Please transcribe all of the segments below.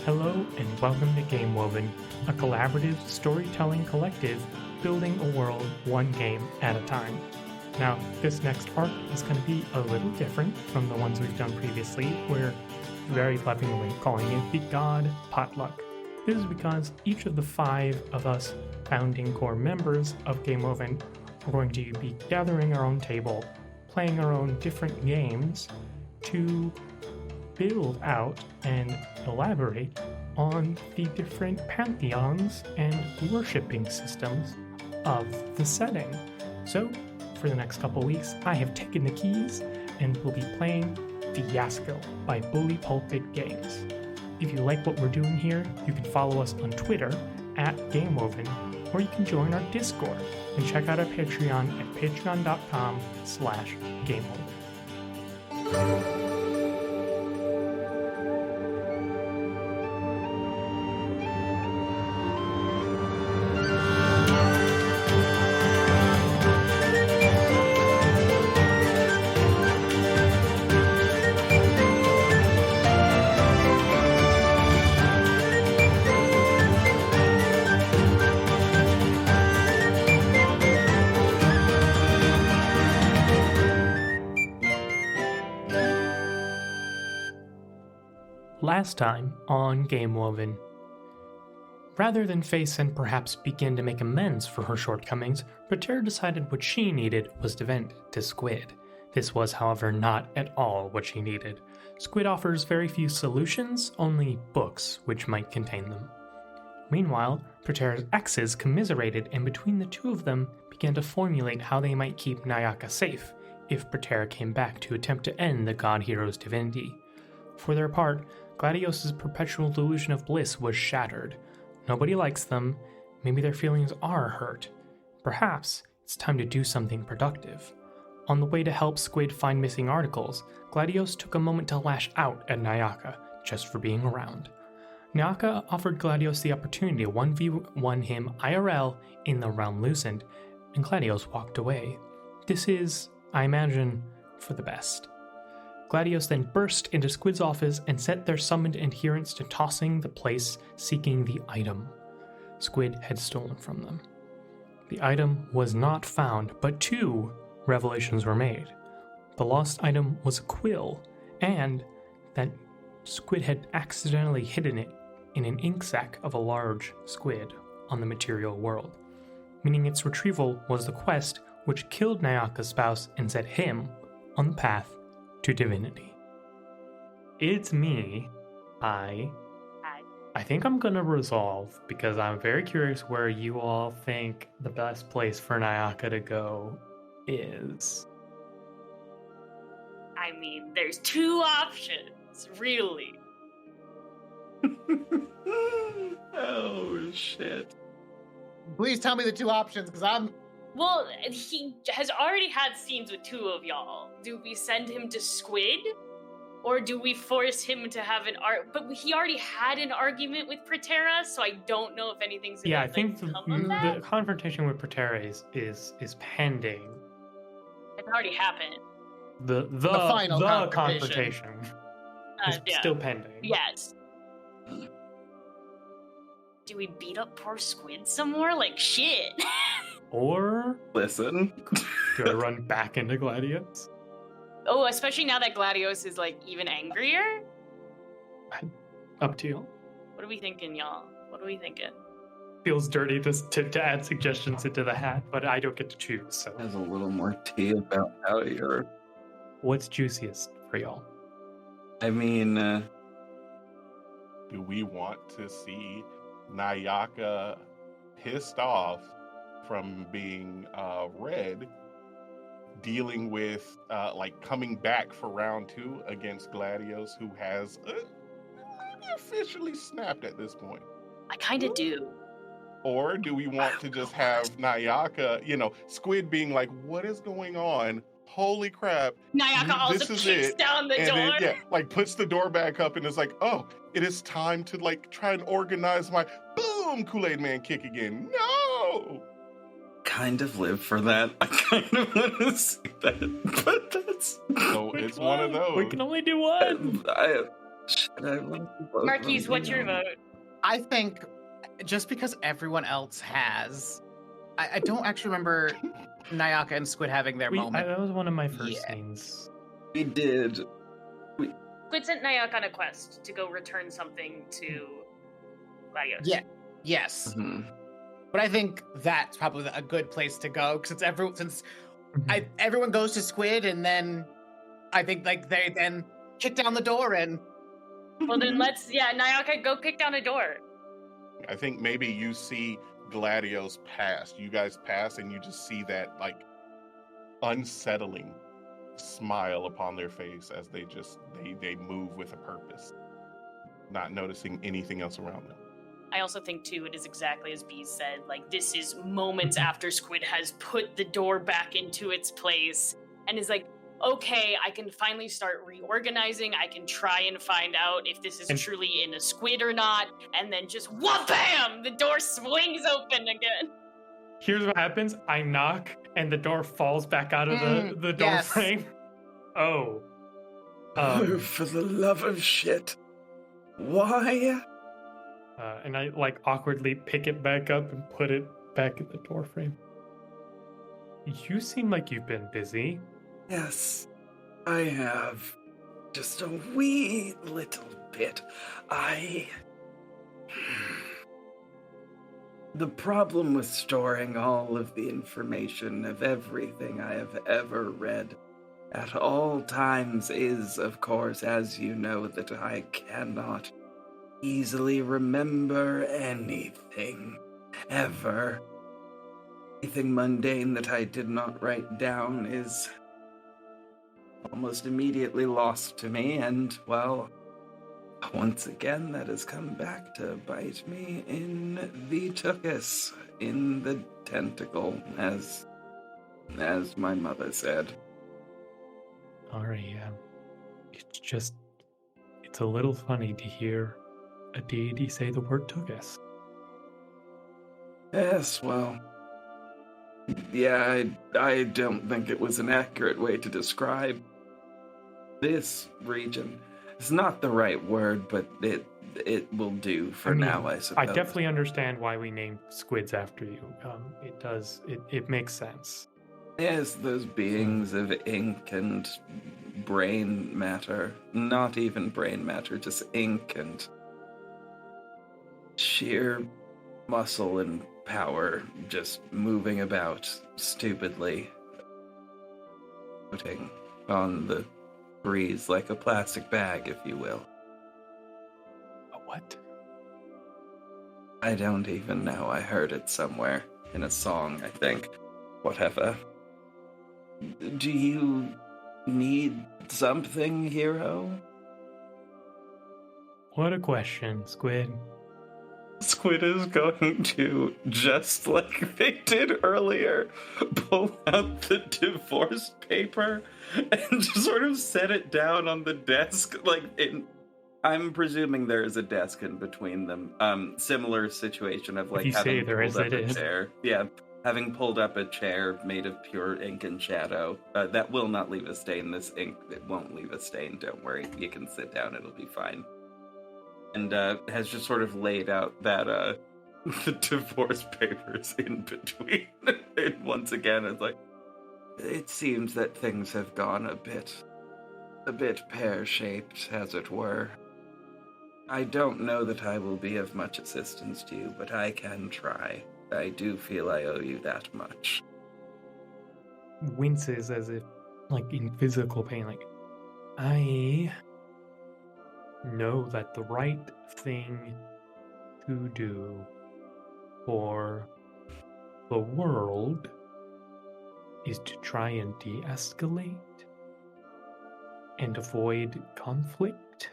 Hello and welcome to Game Woven, a collaborative storytelling collective building a world one game at a time. Now, this next arc is going to be a little different from the ones we've done previously. We're very lovingly calling it the God Potluck. This is because each of the 5 of us founding core members of Game Woven are going to be gathering our own table, playing our own different games to build out and elaborate on the different pantheons and worshipping systems of the setting. So, for the next couple weeks, I have taken the keys and will be playing Fiasco by Bully Pulpit Games. If you like what we're doing here, you can follow us on Twitter at GameWoven, or you can join our Discord and check out our Patreon at patreon.com/GameWoven. Last time on Game Woven. Rather than face and perhaps begin to make amends for her shortcomings, Preterra decided what she needed was to vent to Squid. This was, however, not at all what she needed. Squid offers very few solutions, only books which might contain them. Meanwhile, Preterra's exes commiserated, and between the two of them began to formulate how they might keep Nayaka safe if Preterra came back to attempt to end the god hero's divinity. For their part, Gladios' perpetual delusion of bliss was shattered. Nobody likes them. Maybe their feelings are hurt. Perhaps it's time to do something productive. On the way to help Squid find missing articles, Gladios took a moment to lash out at Nayaka just for being around. Nayaka offered Gladios the opportunity to 1v1 him IRL in the Realm Loosened, and Gladios walked away. This is, I imagine, for the best. Gladios then burst into Squid's office and set their summoned adherents to tossing the place seeking the item Squid had stolen from them. The item was not found, but 2 revelations were made. The lost item was a quill, and that Squid had accidentally hidden it in an ink sac of a large squid on the material world, meaning its retrieval was the quest which killed Nayaka's spouse and set him on the path to divinity. It's me. I think I'm gonna resolve because I'm very curious where you all think the best place for Nayaka to go is. I mean, there's 2 options, really. Oh, shit. Please tell me the 2 options, because I'm... Well, he has already had scenes with 2 of y'all. Do we send him to Squid? Or do we force him to have an But he already had an argument with Preterra, so I don't know if anything's gonna I think come of that. the confrontation with Preterra is pending. It already happened. The final confrontation is Yeah. still pending. Yes. Do we beat up poor Squid some more? Like, shit. Or Listen. do I run back into Gladios? Oh, especially now that Gladios is, like, even angrier? Up to you. What are we thinking, y'all? What are we thinking? Feels dirty to add suggestions into the hat, but I don't get to choose, so. There's a little more tea about how you're... What's juiciest for y'all? I mean, Do we want to see Nayaka pissed off from being red, dealing with like coming back for round 2 against Gladios, who has officially snapped at this point? I kind of do. Or do we want to just have Nayaka, Squid being like, what is going on? Holy crap. Nayaka also this is kicks it. down the And door. then, like puts the door back up and is like, oh, it is time to like try and organize my boom Kool-Aid Man kick again. No! kind of live for that. I kind of want to see that, but that's... So it's one of those. We can only do one. Should I let you both Marquis, vote what's your no? vote? I think just because everyone else has, I don't actually remember Nayaka and Squid having their moment. That was one of my first Yeah. scenes. We did. Squid sent Nayaka on a quest to go return something to Gladios. Yeah. Yes. Mhm. But I think that's probably a good place to go since everyone goes to Squid, and then I think like they then kick down the door and. Well, then Nayaka, go kick down a door. I think maybe you see Gladios pass. You guys pass, and you just see that like unsettling smile upon their face as they move with a purpose, not noticing anything else around them. I also think, too, it is exactly as Beaz said. Like, this is moments after Squid has put the door back into its place and is like, okay, I can finally start reorganizing. I can try and find out if this is truly in a squid or not. And then just, wha-bam! The door swings open again. Here's what happens. I knock, and the door falls back out of the door yes. frame. Oh. Oh, for the love of shit. Why? And I like awkwardly pick it back up and put it back in the door frame. You seem like you've been busy. Yes, I have. Just a wee little bit. The problem with storing all of the information of everything I have ever read at all times is, of course, as you know, that I cannot easily remember anything, ever. Anything mundane that I did not write down is almost immediately lost to me, and, well, once again, that has come back to bite me in the Tuchus, in the tentacle, as my mother said. Sorry, it's a little funny to hear a deity say the word Tuchus. Yes, well, yeah, I don't think it was an accurate way to describe this region. It's not the right word, but it will do for now, I suppose. I definitely understand why we named squids after you. It makes sense. Yes, those beings of ink and brain matter. Not even brain matter, just ink and sheer muscle and power just moving about stupidly, floating on the breeze like a plastic bag, if you will. A what? I don't even know. I heard it somewhere in a song, I think. Whatever. Do you need something, hero? What a question, Squid. Squid is going to, just like they did earlier, pull out the divorce paper and just sort of set it down on the desk. I'm presuming there is a desk in between them. Similar situation of like If you having say there pulled is, up it a is. chair. Yeah, having pulled up a chair made of pure ink and shadow. That will not leave a stain. This ink, it won't leave a stain. Don't worry. You can sit down. It'll be fine. And has just sort of laid out that the divorce papers in between. And once again, it's like, it seems that things have gone a bit pear-shaped, as it were. I don't know that I will be of much assistance to you, but I can try. I do feel I owe you that much. Winces as if, like, in physical pain. Like, I know that the right thing to do for the world is to try and de-escalate and avoid conflict.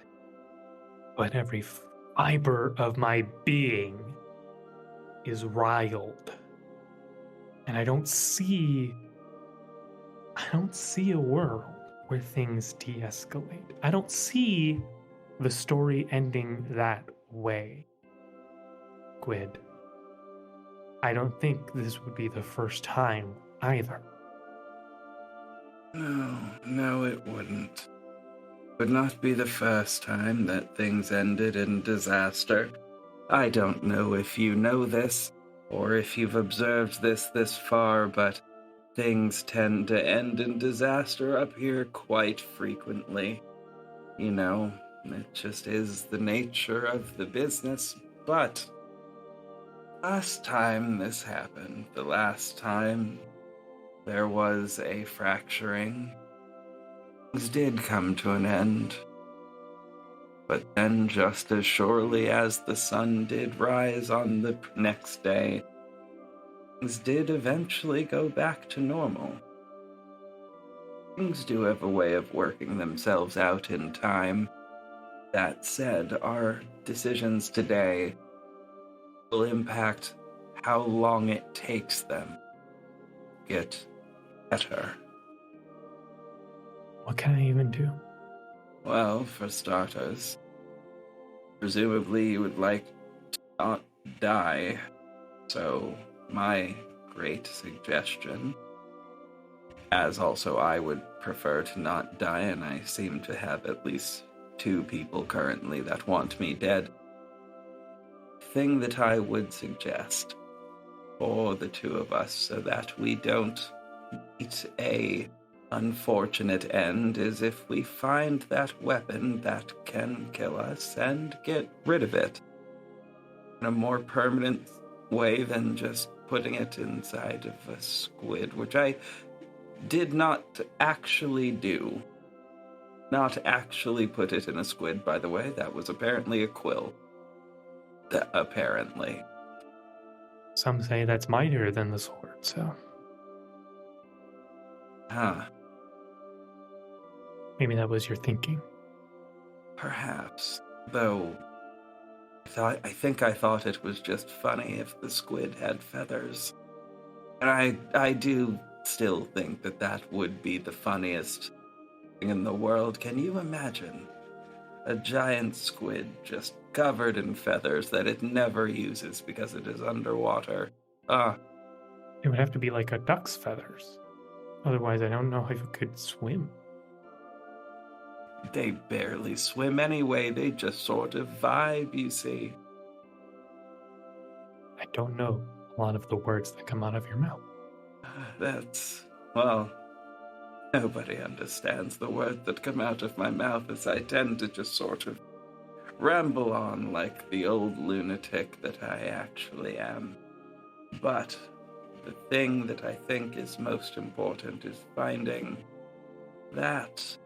But every fiber of my being is riled. And I don't see a world where things de-escalate. I don't see the story ending that way. Squid. I don't think this would be the first time either. No, it wouldn't. Would not be the first time that things ended in disaster. I don't know if you know this, or if you've observed this far, but things tend to end in disaster up here quite frequently. You know, it just is the nature of the business. But last time this happened, the last time there was a fracturing, things did come to an end. But then, just as surely as the sun did rise on the next day, things did eventually go back to normal. Things do have a way of working themselves out in time. That said, our decisions today will impact how long it takes them to get better. What can I even do? Well, for starters, presumably you would like to not die. So, my great suggestion, as also I would prefer to not die, and I seem to have at least 2 people currently that want me dead. Thing that I would suggest for the 2 of us so that we don't meet a unfortunate end is if we find that weapon that can kill us and get rid of it in a more permanent way than just putting it inside of a squid, which I did not actually do. Not actually put it in a squid, by the way. That was apparently a quill. Apparently. Some say that's mightier than the sword, so Huh. maybe that was your thinking. Perhaps. Though, I think I thought it was just funny if the squid had feathers. And I do still think that that would be the funniest thing in the world. Can you imagine a giant squid just covered in feathers that it never uses because it is underwater? It would have to be like a duck's feathers. Otherwise, I don't know if it could swim. They barely swim anyway. They just sort of vibe, you see. I don't know a lot of the words that come out of your mouth. That's, well, nobody understands the words that come out of my mouth, as I tend to just sort of ramble on like the old lunatic that I actually am. But the thing that I think is most important is finding that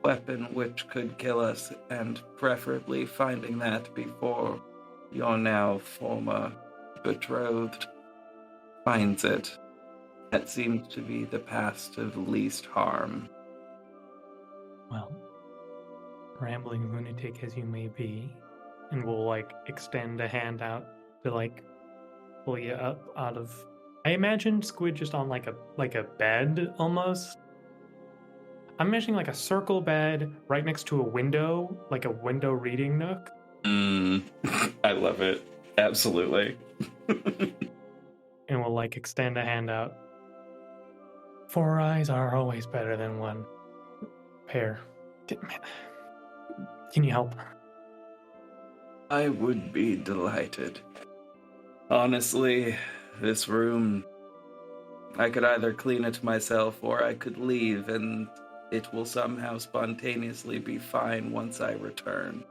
weapon which could kill us, and preferably finding that before your now former betrothed finds it. That seems to be the path of least harm. Well, rambling lunatic as you may be, and we'll extend a hand out to pull you up out of. I imagine Squid just on like a bed almost. I'm imagining like a circle bed right next to a window, like a window reading nook. I love it. Absolutely. And we'll extend a hand out. 4 eyes are always better than one pair. Can you help? I would be delighted. Honestly, this room, I could either clean it myself or I could leave and it will somehow spontaneously be fine once I return.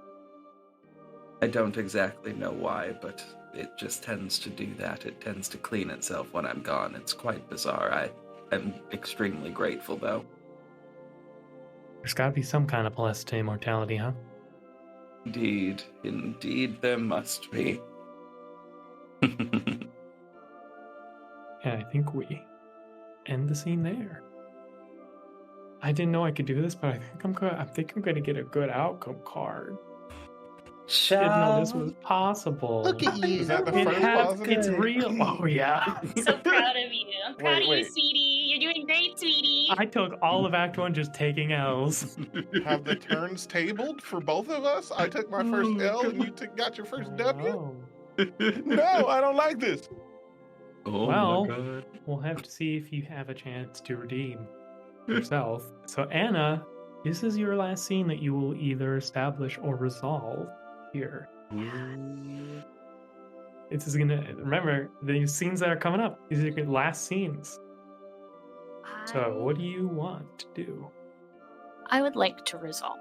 I don't exactly know why, but it just tends to do that. It tends to clean itself when I'm gone. It's quite bizarre. I am extremely grateful, though. There's gotta be some kind of blessed to immortality, huh? Indeed there must be. And I think we end the scene there. I didn't know I could do this, but I think I'm gonna get a good outcome card. Didn't know this was possible. Look at you. Is that the first positive? It's real. Oh yeah. So proud of you. I'm proud of you, Wait. sweetie. You're doing great, sweetie. I took all of Act 1 just taking L's. Have the turns tabled for both of us? I took my first L and you got your first W? Oh. No, I don't like this. Oh Well, my god. we'll have to see if you have a chance to redeem yourself. So Anna, This is your last scene that you will either establish or resolve here. This is gonna, remember, the scenes that are coming up, these are your last scenes. So what do you want to do? I would like to resolve.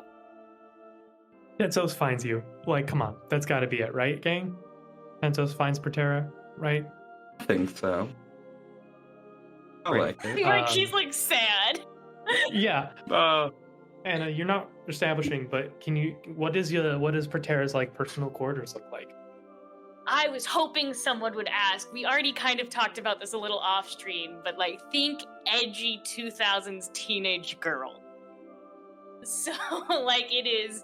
Tensos finds you. Like, come on, that's gotta be it, right, gang? Tensos finds Preterra, right? I think so. I Great. like it. Marquis like sad. Yeah. Anna, you're not establishing, but can you? What is Preterra's like personal quarters look like? I was hoping someone would ask. We already kind of talked about this a little off stream, but like, think edgy 2000s teenage girl. So, like, it is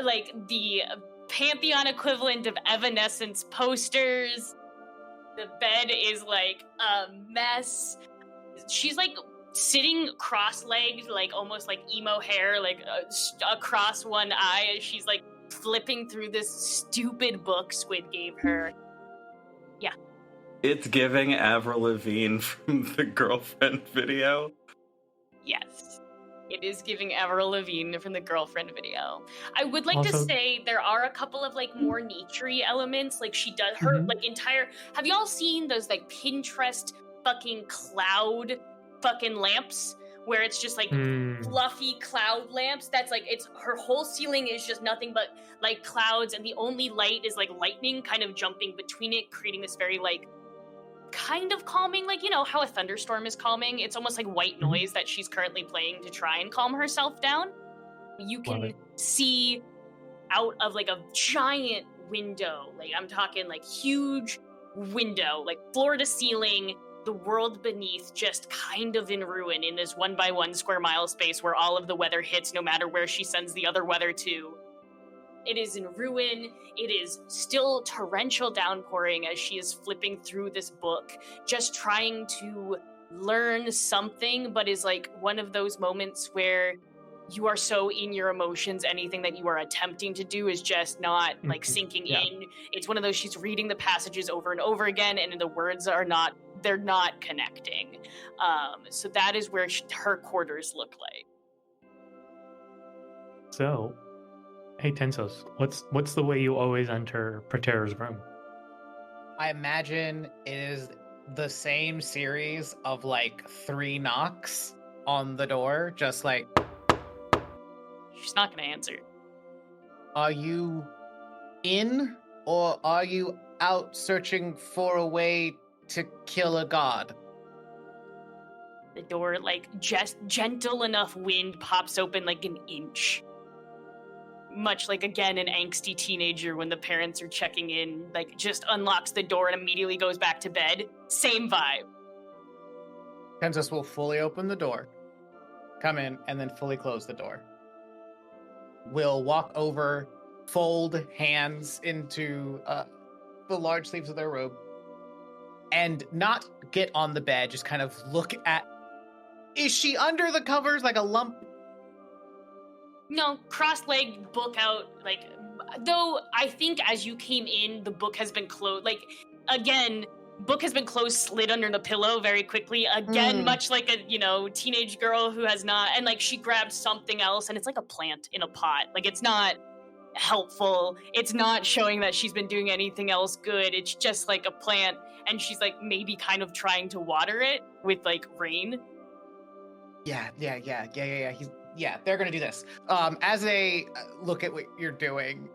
like the Pantheon equivalent of Evanescence posters. The bed is like a mess. She's like sitting cross-legged, like almost like emo hair, like across one eye as she's like flipping through this stupid book Squid gave her. Yeah. It's giving Avril Lavigne from the girlfriend video. Yes. It is giving Avril Lavigne from the girlfriend video. I would like to Also- say there are a couple of like more niche-y elements. Like she does her like entire. Have y'all seen those like Pinterest fucking cloud fucking lamps where it's just like fluffy cloud lamps? That's like it's her whole ceiling is just nothing but like clouds, and the only light is like lightning kind of jumping between it, creating this very like kind of calming, like, you know how a thunderstorm is calming. It's almost like white noise that she's currently playing to try and calm herself down. You can see out of like a giant window, like I'm talking like huge window, like floor to ceiling, the world beneath just kind of in ruin in this 1x1 square mile space where all of the weather hits no matter where she sends the other weather to. It is in ruin. It is still torrential downpouring as she is flipping through this book, just trying to learn something, but is like one of those moments where you are so in your emotions, anything that you are attempting to do is just not like sinking in. It's one of those, she's reading the passages over and over again, and the words are not, they're not connecting. So that is where her quarters look like. So, hey Tensos, what's the way you always enter Preterra's room? I imagine it is the same series of like 3 knocks on the door, just like, She's not gonna answer. are you in or are you out searching for a way to kill a god? The door, like, just gentle enough wind pops open like an inch. Much like, again, an angsty teenager when the parents are checking in, like, just unlocks the door and immediately goes back to bed. Same vibe. Tensos will fully open the door, come in, and then fully close the door. Will walk over, fold hands into the large sleeves of their robe, and not get on the bed, just kind of look at... Is she under the covers like a lump? No, cross-legged, book out, like, though I think as you came in, the book has been closed, like, again, book has been closed, slid under the pillow very quickly, again, much like a, you know, teenage girl who has not, and like, she grabbed something else, and it's like a plant in a pot, like, it's not helpful, it's not showing that she's been doing anything else good, it's just like a plant, and she's like, maybe kind of trying to water it with, like, rain. Yeah. They're gonna do this. As they look at what you're doing,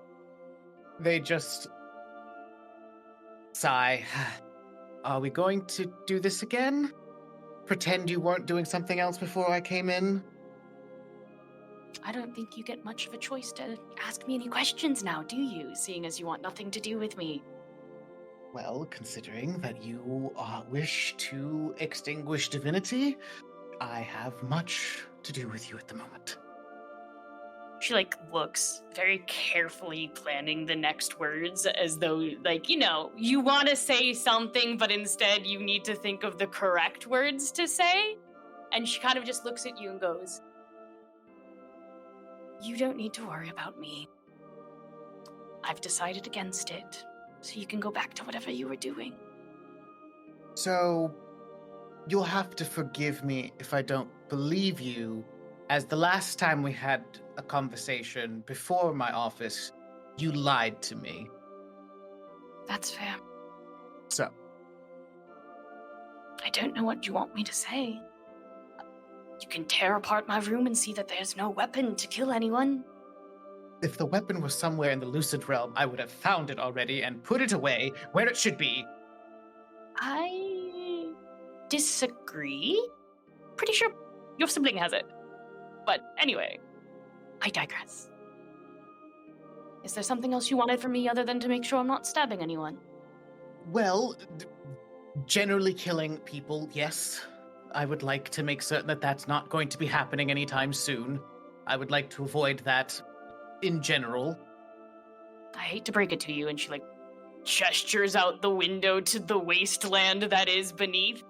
they just sigh. Are we going to do this again? Pretend you weren't doing something else before I came in? I don't think you get much of a choice to ask me any questions now, do you? Seeing as you want nothing to do with me. Well, considering that you wish to extinguish divinity, I have much to do with you at the moment. She, like, looks very carefully planning the next words as though, like, you know, you want to say something, but instead you need to think of the correct words to say. And she kind of just looks at you and goes, you don't need to worry about me. I've decided against it, so you can go back to whatever you were doing. So, you'll have to forgive me if I don't believe you, as the last time we had a conversation before my office, you lied to me. That's fair. So, I don't know what you want me to say. You can tear apart my room and see that there's no weapon to kill anyone. if the weapon was somewhere in the lucid realm, I would have found it already and put it away where it should be. I disagree. Pretty sure your sibling has it. But anyway, I digress. Is there something else you wanted from me other than to make sure I'm not stabbing anyone? Well, generally killing people, yes. I would like to make certain that that's not going to be happening anytime soon. I would like to avoid that in general. I hate to break it to you, and she gestures out the window to the wasteland that is beneath.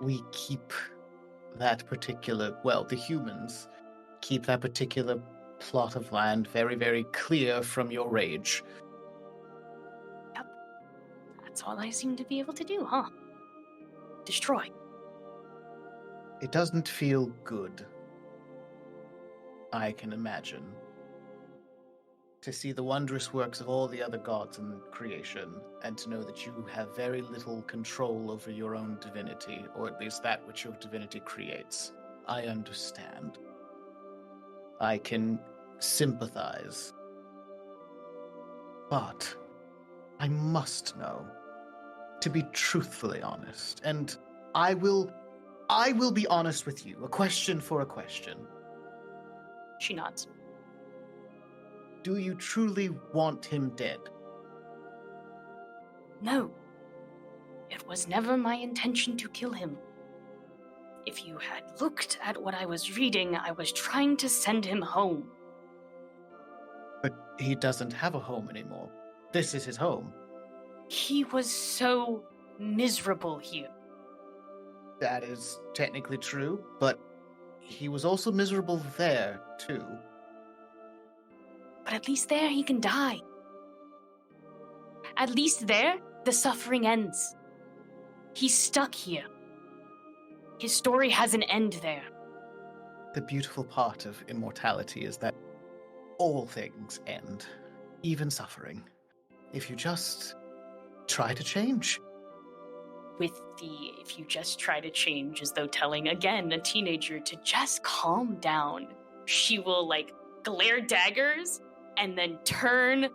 We keep that particular, well, the humans keep that particular plot of land very, very clear from your rage. Yep. That's all I seem to be able to do, huh? Destroy. It doesn't feel good, I can imagine, to see the wondrous works of all the other gods in creation, and to know that you have very little control over your own divinity, or at least that which your divinity creates. I understand. I can sympathize. But I must know, to be truthfully honest, and I will be honest with you, a question for a question. She nods. Do you truly want him dead? No. It was never my intention to kill him. If you had looked at what I was reading, I was trying to send him home. But he doesn't have a home anymore. This is his home. He was so miserable here. That is technically true, but he was also miserable there, too. But at least there he can die. At least there, the suffering ends. He's stuck here. His story has an end there. The beautiful part of immortality is that all things end, even suffering, if you just try to change. If you just try to change, as though telling, again, a teenager to just calm down. She will, glare daggers and then turn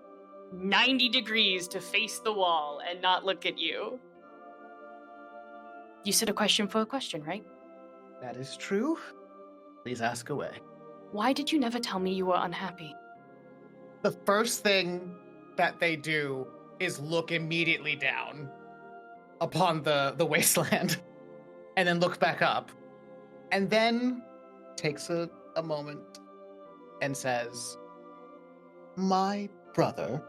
90 degrees to face the wall and not look at you. You said a question for a question, right? That is true. Please ask away. Why did you never tell me you were unhappy? The first thing that they do is look immediately down upon the wasteland and then look back up and then takes a moment and says, my brother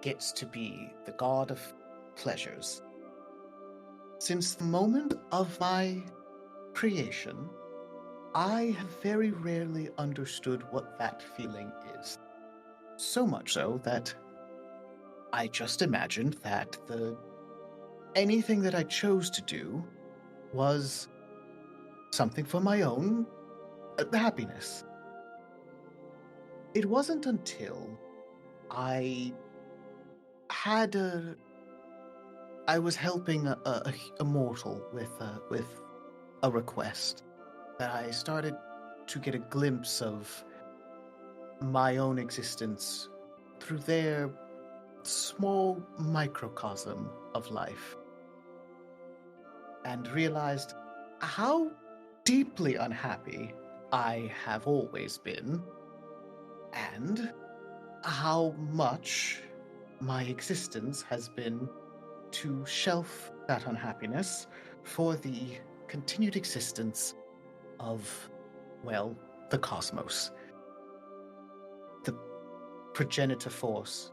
gets to be the god of pleasures. Since the moment of my creation, I have very rarely understood what that feeling is. So much so that I just imagined that anything that I chose to do was something for my own happiness. It wasn't until I was helping a mortal with a request that I started to get a glimpse of my own existence through their small microcosm of life, and realized how deeply unhappy I have always been, and how much my existence has been to shelf that unhappiness for the continued existence of, well, the cosmos. The progenitor force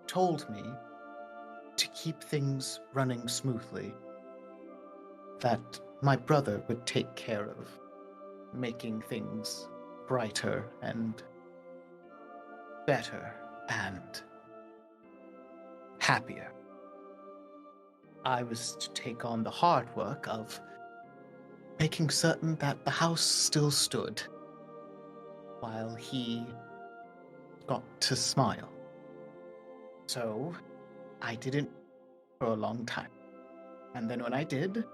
told me to keep things running smoothly, that my brother would take care of making things brighter and better and happier. I was to take on the hard work of making certain that the house still stood while he got to smile. So, I didn't for a long time. And then when I did,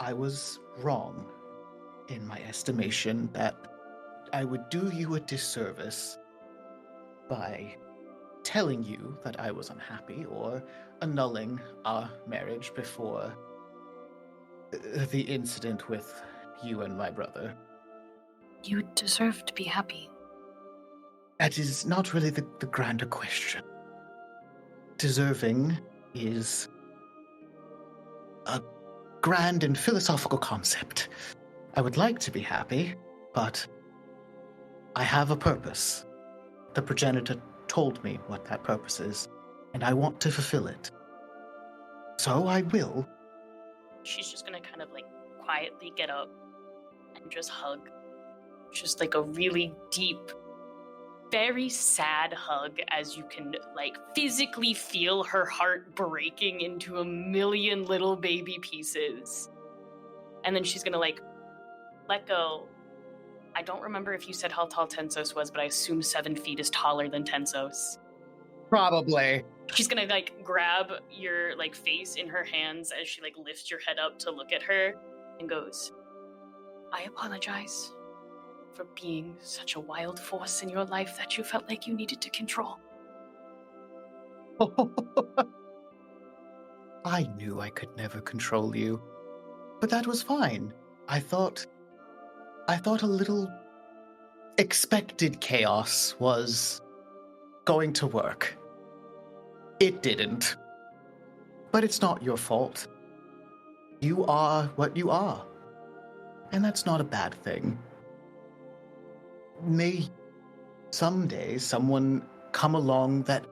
I was wrong in my estimation that I would do you a disservice by telling you that I was unhappy or annulling our marriage before the incident with you and my brother. You deserve to be happy. That is not really the grander question. Deserving is a grand and philosophical concept. I would like to be happy, but I have a purpose. The progenitor told me what that purpose is, and I want to fulfill it. So I will. She's just gonna kind of like quietly get up and just hug. Just like a really deep, very sad hug, as you can like physically feel her heart breaking into a million little baby pieces. And then she's gonna like let go. I don't remember if you said how tall Tensos was, but I assume 7 feet is taller than Tensos. Probably. She's gonna like grab your like face in her hands as she like lifts your head up to look at her and goes, I apologize for being such a wild force in your life that you felt like you needed to control. I knew I could never control you, but that was fine. I thought a little expected chaos was going to work. It didn't. But it's not your fault. You are what you are. And that's not a bad thing. May someday someone come along that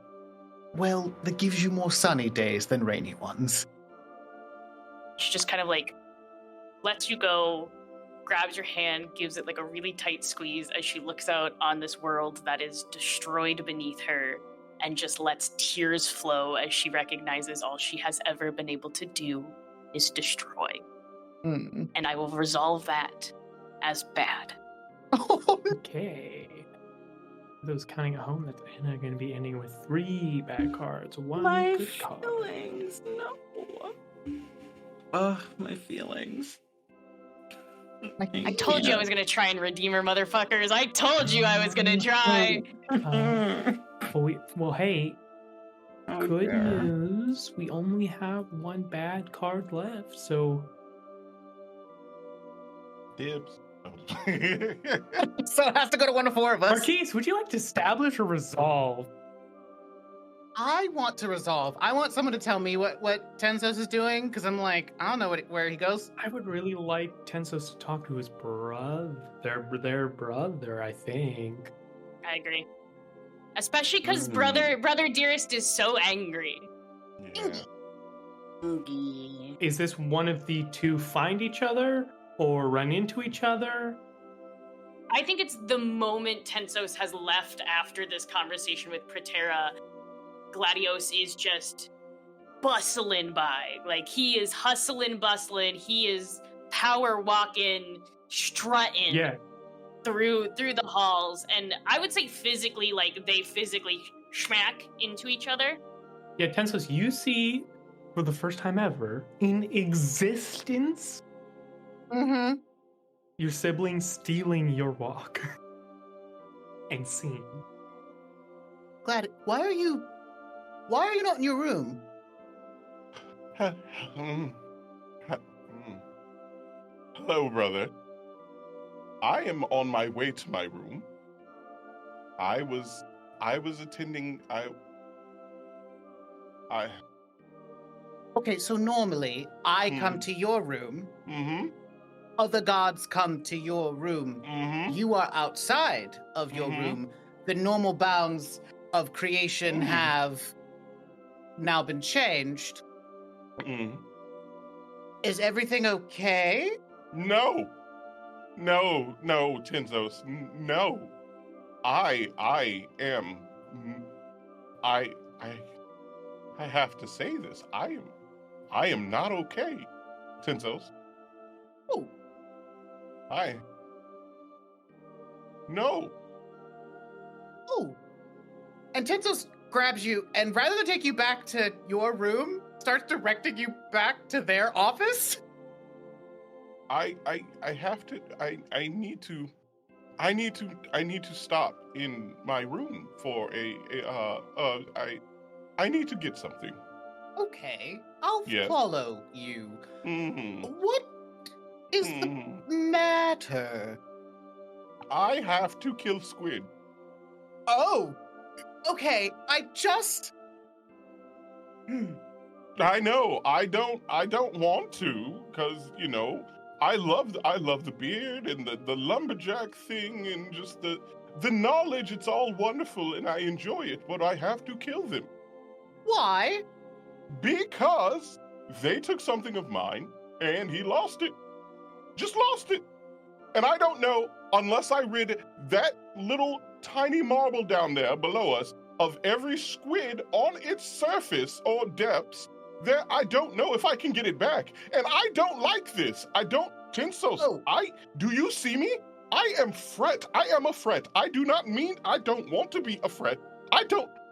gives you more sunny days than rainy ones. She just kind of like lets you go, grabs your hand, gives it like a really tight squeeze as she looks out on this world that is destroyed beneath her, and just lets tears flow as she recognizes all she has ever been able to do is destroy. And I will resolve that as bad. Okay. Those counting at home, that's are going to be ending with 3 bad cards, 1 My good card. feelings, no. My feelings. I told you I was gonna try and redeem her, motherfuckers. I told you I was gonna try. Well, hey, Oh, good dear. news. We only have 1 bad card left, so Dibs. So it has to go to one of 4 of us. Marquis, would you like to establish or resolve? I want to resolve. I want someone to tell me what Tensos is doing, because I'm like, I don't know where he goes. I would really like Tensos to talk to his brother. Their brother, I think. I agree. Especially because brother Dearest is so angry. Yeah. Is this one of the 2 find each other or run into each other? I think it's the moment Tensos has left after this conversation with Preterra, Gladios is just bustling by. Like, he is hustling, bustling. He is power walking, strutting through the halls. And I would say physically, like, they physically smack into each other. Yeah, Tensos, you see for the first time ever in existence your sibling stealing your walk and seeing. Glad. Why are you not in your room? Hello, brother. I am on my way to my room. I was attending. Okay, so normally I come to your room. Other gods come to your room. You are outside of your room. The normal bounds of creation have now been changed. Is everything okay? No, Tensos, no. I have to say this. I am not okay, Tensos. Oh, Hi. No. Oh. And Tensos grabs you, and rather than take you back to your room, starts directing you back to their office. I have to. I need to. I need to stop in my room for I need to get something. Okay, I'll Yes. follow you. Mm-hmm. What is the matter? I have to kill Squid. Oh, okay. I know. I don't want to, because I love the beard and the lumberjack thing and just the knowledge. It's all wonderful and I enjoy it, but I have to kill them. Why? Because they took something of mine and he lost it. Just lost it. And I don't know, unless I rid that little tiny marble down there below us of every squid on its surface or depths, there, I don't know if I can get it back. And I don't like this. I don't, Tensos, Oh. Do you see me? I am a fret. I do not mean I don't want to be a fret.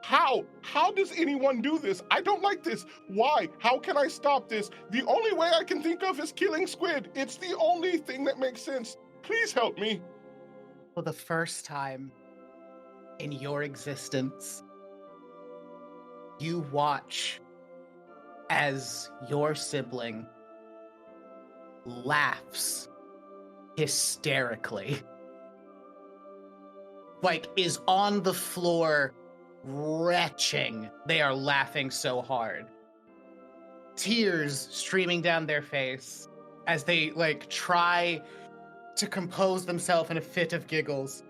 How does anyone do this? I don't like this. Why? How can I stop this? The only way I can think of is killing Squid. It's the only thing that makes sense. Please help me. For the first time in your existence, you watch as your sibling laughs hysterically. Like, is on the floor retching. They are laughing so hard. Tears streaming down their face as they, try to compose themselves in a fit of giggles.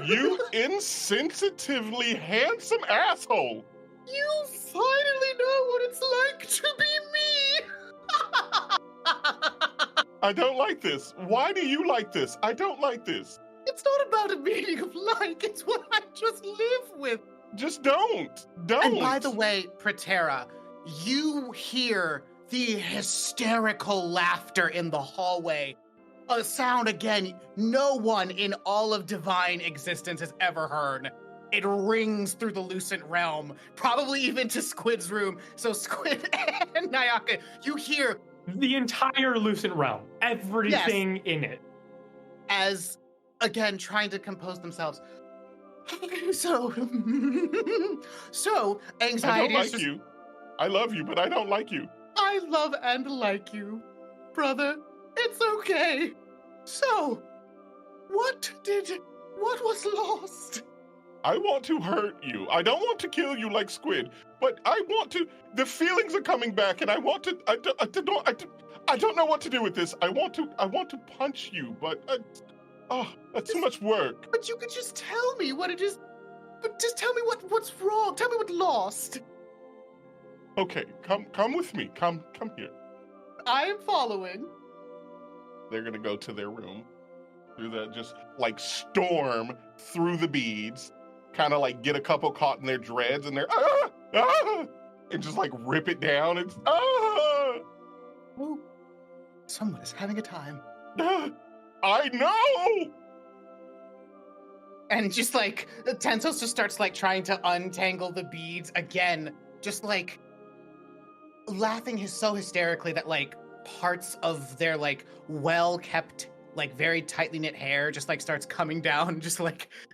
You insensitively handsome asshole. You finally know what it's like to be me! I don't like this. Why do you like this? I don't like this. It's not about a meaning of like, it's what I just live with. Just don't. And by the way, Preterra, you hear the hysterical laughter in the hallway. A sound, again, no one in all of divine existence has ever heard. It rings through the lucent realm, probably even to Squid's room. So Squid and Nayaka, you hear the entire lucent realm, everything in it. As, again, trying to compose themselves. So anxiety. I don't like you. I love you, but I don't like you. I love and like you, brother. It's okay. So, what was lost? I want to hurt you. I don't want to kill you like Squid, but I want to. The feelings are coming back, and I want to. I don't know what to do with this. I want to punch you, but that's too much work. But you could just tell me what it is. But just tell me what's wrong. Tell me what lost. Okay, come with me. Come here. I am following. They're gonna go to their room, through the just storm through the beads, kind of get a couple caught in their dreads, and they're and just rip it down. It's Oh, someone is having a time. I know. And just Tensos just starts trying to untangle the beads again, just laughing so hysterically that parts of their well-kept very tightly knit hair just starts coming down, just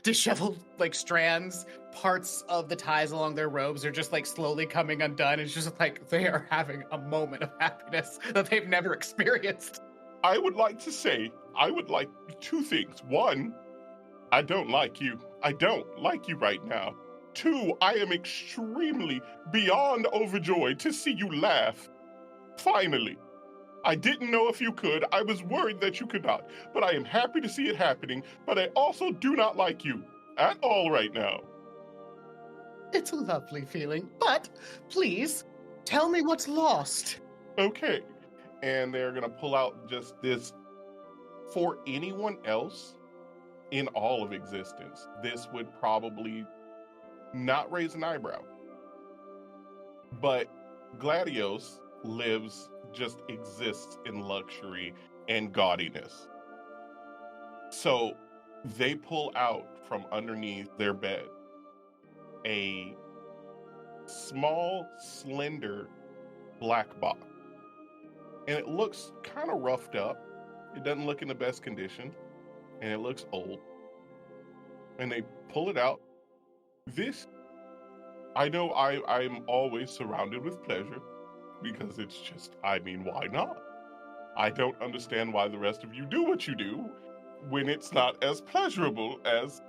disheveled strands. Parts of the ties along their robes are just slowly coming undone. It's just they are having a moment of happiness that they've never experienced. I would like two things. One, I don't like you. I don't like you right now. Two, I am extremely beyond overjoyed to see you laugh. Finally. I didn't know if you could. I was worried that you could not. But I am happy to see it happening. But I also do not like you at all right now. It's a lovely feeling. But please, tell me what's lost. Okay. And they're going to pull out just this. For anyone else in all of existence, this would probably not raise an eyebrow. But Gladios, just exists in luxury and gaudiness. So they pull out from underneath their bed a small, slender black box. And it looks kind of roughed up. It doesn't look in the best condition. And it looks old. And they pull it out. This, I know I'm always surrounded with pleasure because it's just, I mean, why not? I don't understand why the rest of you do what you do when it's not as pleasurable as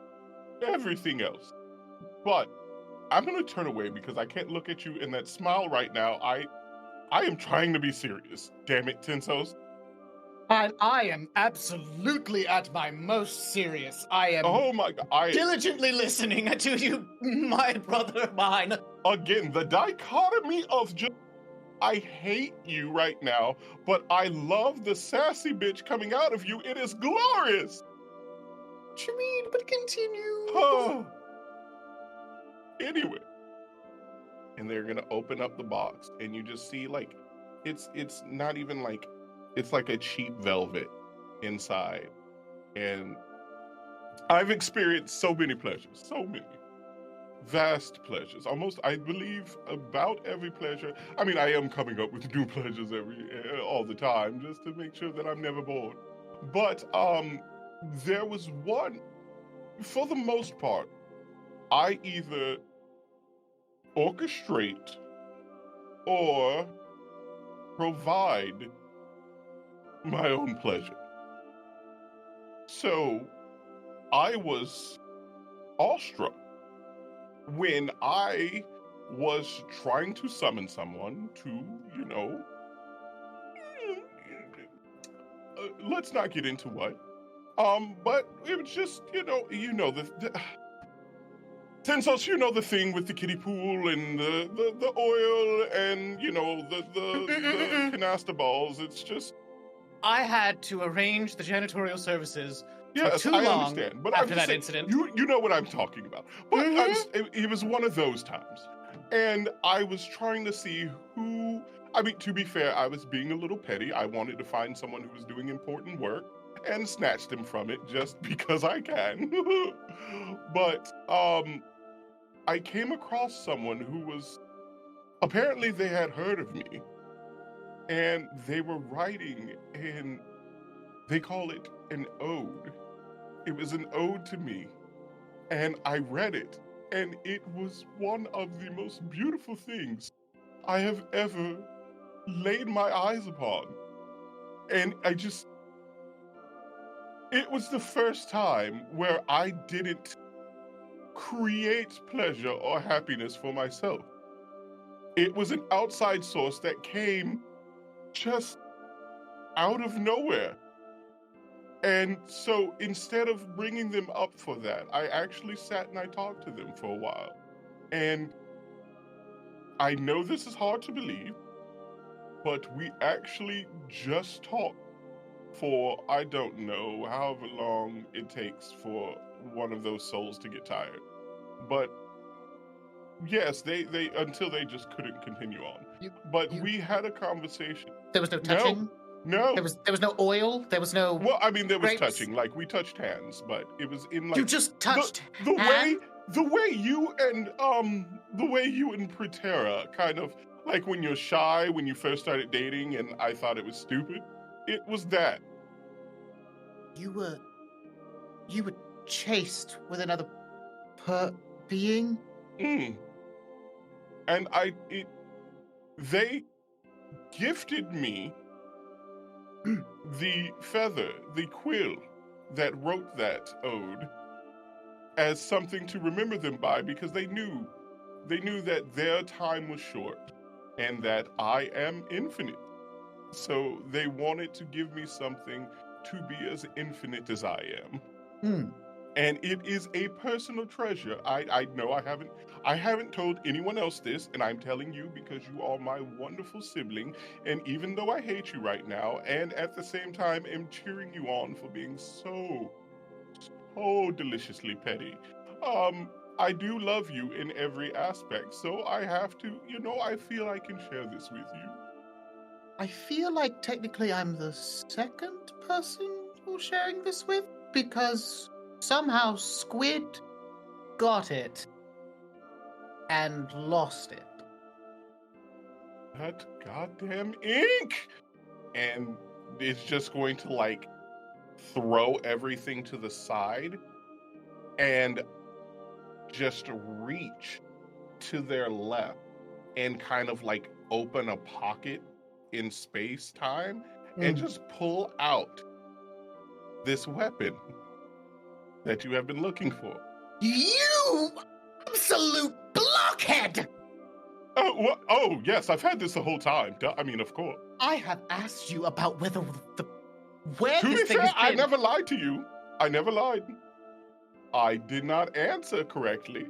everything else. But I'm going to turn away because I can't look at you in that smile right now. I am trying to be serious. Damn it, Tensos. And I am absolutely at my most serious. I am Oh my God. diligently listening to you, my brother mine. Again, the dichotomy of just, I hate you right now, but I love the sassy bitch coming out of you. It is glorious. What you mean? But continue. Oh. Anyway. And they're going to open up the box, and you just see, like, it's not even like, it's like a cheap velvet inside. And I've experienced so many pleasures, so many. Vast pleasures. Almost, I believe, about every pleasure. I mean, I am coming up with new pleasures all the time, just to make sure that I'm never bored. But there was one, for the most part, I either orchestrate or provide my own pleasure. So I was awestruck when I was trying to summon someone to, let's not get into what. But it was just, the Tensos, the thing with the kiddie pool and the oil and, the canasta balls. It's just... I had to arrange the janitorial services Yes, for too I long understand. But after I'm that saying, incident. You know what I'm talking about. But it was one of those times. And I was trying to see who... I mean, to be fair, I was being a little petty. I wanted to find someone who was doing important work and snatch them from it just because I can. But I came across someone who was... Apparently they had heard of me. And they were writing in... They call it an ode. It was an ode to me. And I read it. And it was one of the most beautiful things I have ever laid my eyes upon. And it was the first time where I didn't create pleasure or happiness for myself. It was an outside source that came just out of nowhere. And so instead of bringing them up for that, I actually sat and I talked to them for a while. And I know this is hard to believe, but we actually just talked for, I don't know, however long it takes for one of those souls to get tired. But yes, they until they just couldn't continue on. We had a conversation. There was no touching? No. There was no oil? There was no... Well, I mean, there was grapes? touching. Like, we touched hands, but it was in, like... You just touched the hands? way you and Preterra kind of, like, when you're shy, when you first started dating, and I thought it was stupid, it was that. You were chased with another being? And they gifted me the feather, the quill that wrote that ode as something to remember them by, because they knew that their time was short and that I am infinite. So they wanted to give me something to be as infinite as I am. And it is a personal treasure. I know I haven't told anyone else this, and I'm telling you because you are my wonderful sibling, and even though I hate you right now, and at the same time am cheering you on for being so deliciously petty, I do love you in every aspect, so I have to, I feel I can share this with you. I feel like technically I'm the second person who's sharing this with, because somehow Squid got it and lost it. That goddamn ink! And it's just going to like throw everything to the side and just reach to their left and kind of like open a pocket in space time and just pull out this weapon that you have been looking for. You absolute blockhead! Oh, yes, I've had this the whole time. I mean, of course. I have asked you about where To this be thing fair, has I been. never lied to you. I never lied. I did not answer correctly.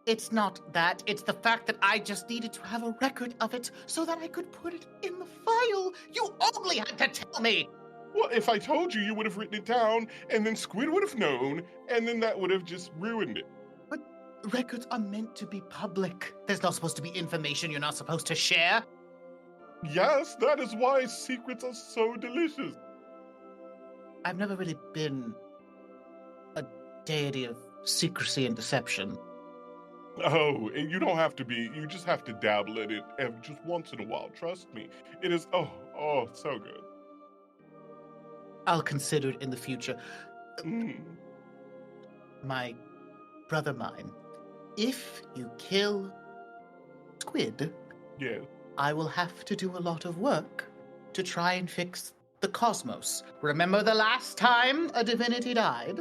It's not that. It's the fact that I just needed to have a record of it so that I could put it in the file. You only had to tell me. Well, if I told you, you would have written it down, and then Squid would have known, and then that would have just ruined it. But records are meant to be public. There's not supposed to be information you're not supposed to share. Yes, that is why secrets are so delicious. I've never really been a deity of secrecy and deception. Oh, and you don't have to be. You just have to dabble in it just once in a while. Trust me. It is, so good. I'll consider it in the future. Mm. My brother mine, if you kill Squid, Yeah. I will have to do a lot of work to try and fix the cosmos. Remember the last time a divinity died?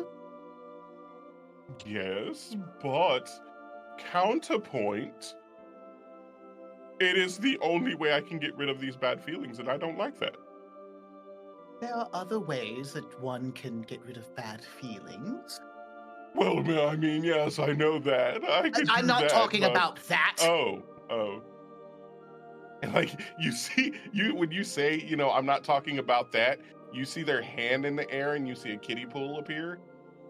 Yes, but counterpoint, it is the only way I can get rid of these bad feelings, and I don't like that. There are other ways that one can get rid of bad feelings. Well, I mean, yes, I know that. I'm not talking about that. Oh. And like, when you say, I'm not talking about that, you see their hand in the air and you see a kiddie pool appear.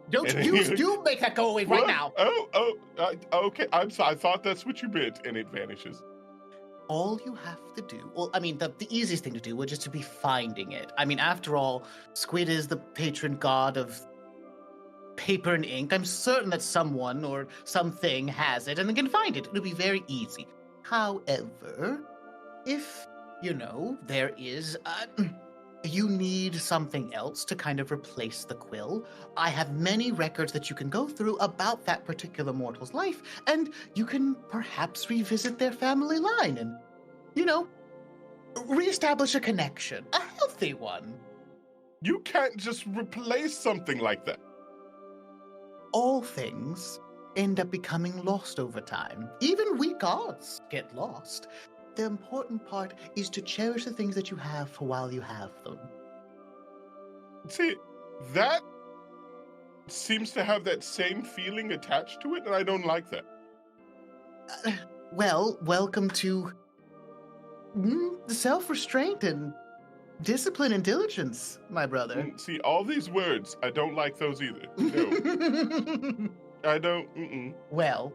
Don't you make that go away right now. Okay. I'm sorry. I thought that's what you meant, and it vanishes. All you have to do, the easiest thing to do would just to be finding it. I mean, after all, Squid is the patron god of paper and ink. I'm certain that someone or something has it and they can find it. It'll be very easy. However, if, there is, you need something else to kind of replace the quill, I have many records that you can go through about that particular mortal's life, and you can perhaps revisit their family line and, reestablish a connection, a healthy one. You can't just replace something like that. All things end up becoming lost over time. Even we gods get lost. The important part is to cherish the things that you have for while you have them. See, that seems to have that same feeling attached to it, and I don't like that. Welcome to self-restraint and discipline and diligence, my brother. See, all these words, I don't like those either. No. I don't. Well,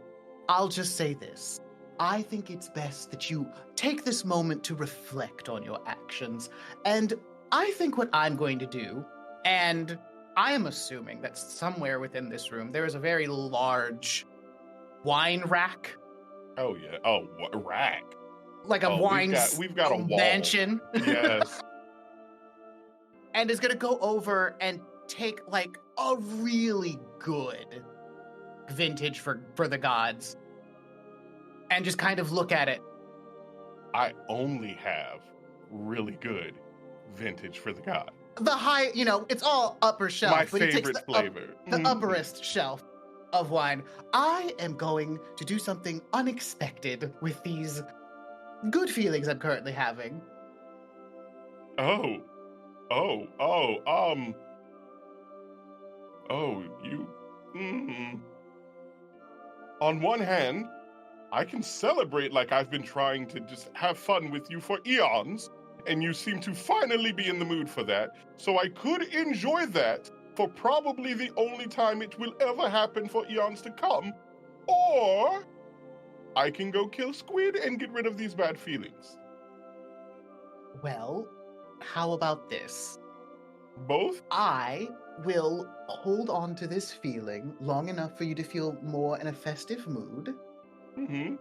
I'll just say this. I think it's best that you take this moment to reflect on your actions. And I think what I'm going to do, and I am assuming that somewhere within this room, there is a very large wine rack. Oh, yeah. Oh, rack. Like a wine we've got a wall. mansion. Yes. And is going to go over and take like a really good vintage for the gods. And just kind of look at it. I only have really good vintage for the god. The high, it's all upper shelf. My but he takes favorite flavor. The upperest shelf of wine. I am going to do something unexpected with these good feelings I'm currently having. On one hand, I can celebrate like I've been trying to just have fun with you for eons, and you seem to finally be in the mood for that, so I could enjoy that for probably the only time it will ever happen for eons to come, or I can go kill Squid and get rid of these bad feelings. Well, how about this? Both? I will hold on to this feeling long enough for you to feel more in a festive mood. Mm-hmm.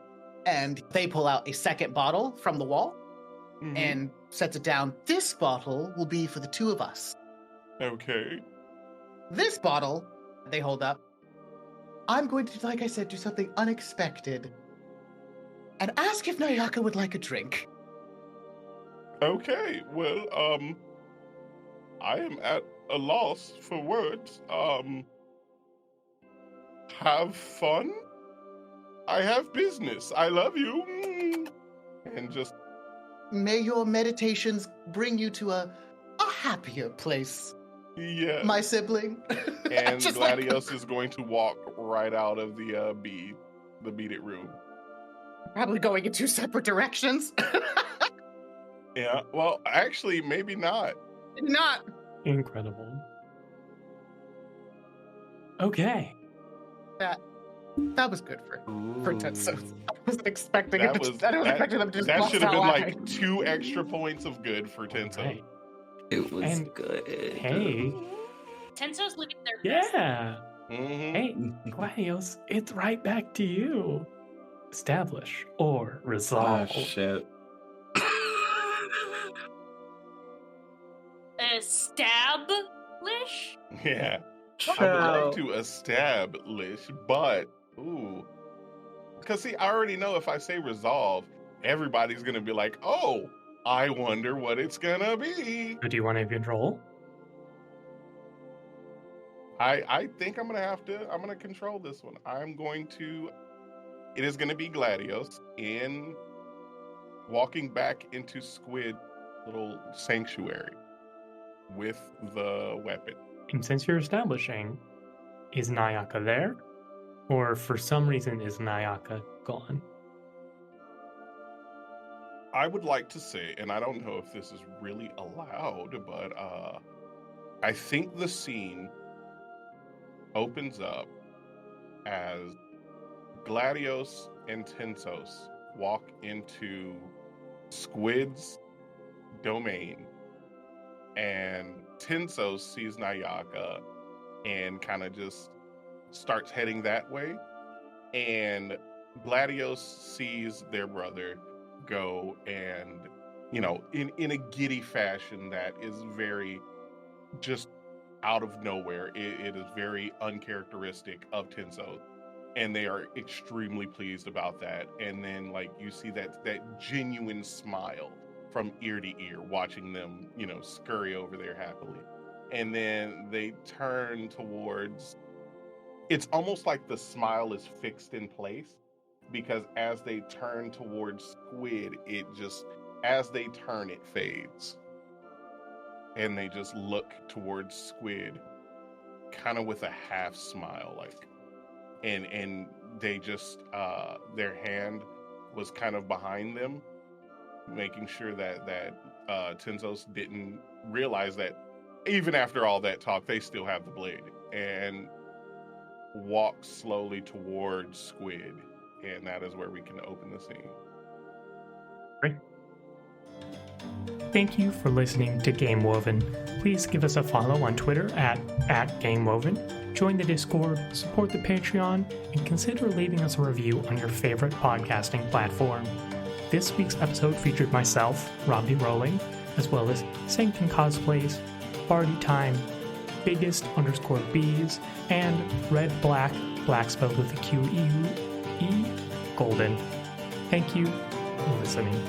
And they pull out a second bottle from the wall Mm-hmm. and sets it down. This bottle will be for the two of us. Okay. This bottle, they hold up. I'm going to, like I said, do something unexpected and ask if Nayaka would like a drink. Okay. Well, I am at a loss for words. Have fun. I have business. I love you. And just May your meditations bring you to a happier place, yeah. my sibling. And Just like- Gladios is going to walk right out of the beaded room. Probably going in two separate directions. Yeah. Well, actually, maybe not. Not. Incredible. Okay. That was good for Tensos. I wasn't expecting That it. was I wasn't expecting them to just that bust should have out been laughing. like 2 extra points of good for Tenso. Right. It was And- good. Hey. Tenso's living their best. Yeah. Mm-hmm. Hey, Gladios, it's right back to you. Establish or Oh, resolve. shit. Establish? Yeah. I would So, like to establish, but because see, I already know if I say resolve, everybody's gonna be like, "Oh, I wonder what it's gonna be." So do you want to control? I think I'm gonna control this one. It is gonna be Gladios in walking back into Squid little sanctuary with the weapon. And since you're establishing, is Nayaka there? Or for some reason is Nayaka gone? I would like to say, and I don't know if this is really allowed, but I think the scene opens up as Gladios and Tensos walk into Squid's domain, and Tensos sees Nayaka and kind of just starts heading that way, and Gladios sees their brother go and, in a giddy fashion that is very just out of nowhere. It is very uncharacteristic of Tensos, and they are extremely pleased about that. And then you see that genuine smile from ear to ear watching them, scurry over there happily. And then they turn towards, it's almost like the smile is fixed in place, because as they turn towards Squid, as they turn, it fades. And they just look towards Squid kind of with a half smile, and they just, their hand was kind of behind them, making sure that Tensos didn't realize that even after all that talk, they still have the blade, and walk slowly towards Squid. And that is where we can open the scene. Great. Thank you for listening to Game Woven. Please give us a follow on Twitter at GameWoven, join the Discord, support the Patreon, and consider leaving us a review on your favorite podcasting platform. This week's episode featured myself, Robbie Rowling, as well as Sanctum Cosplays, Party Time, Biggest_Beaz, and Red Black spelled with a QE, Golden. Thank you for listening.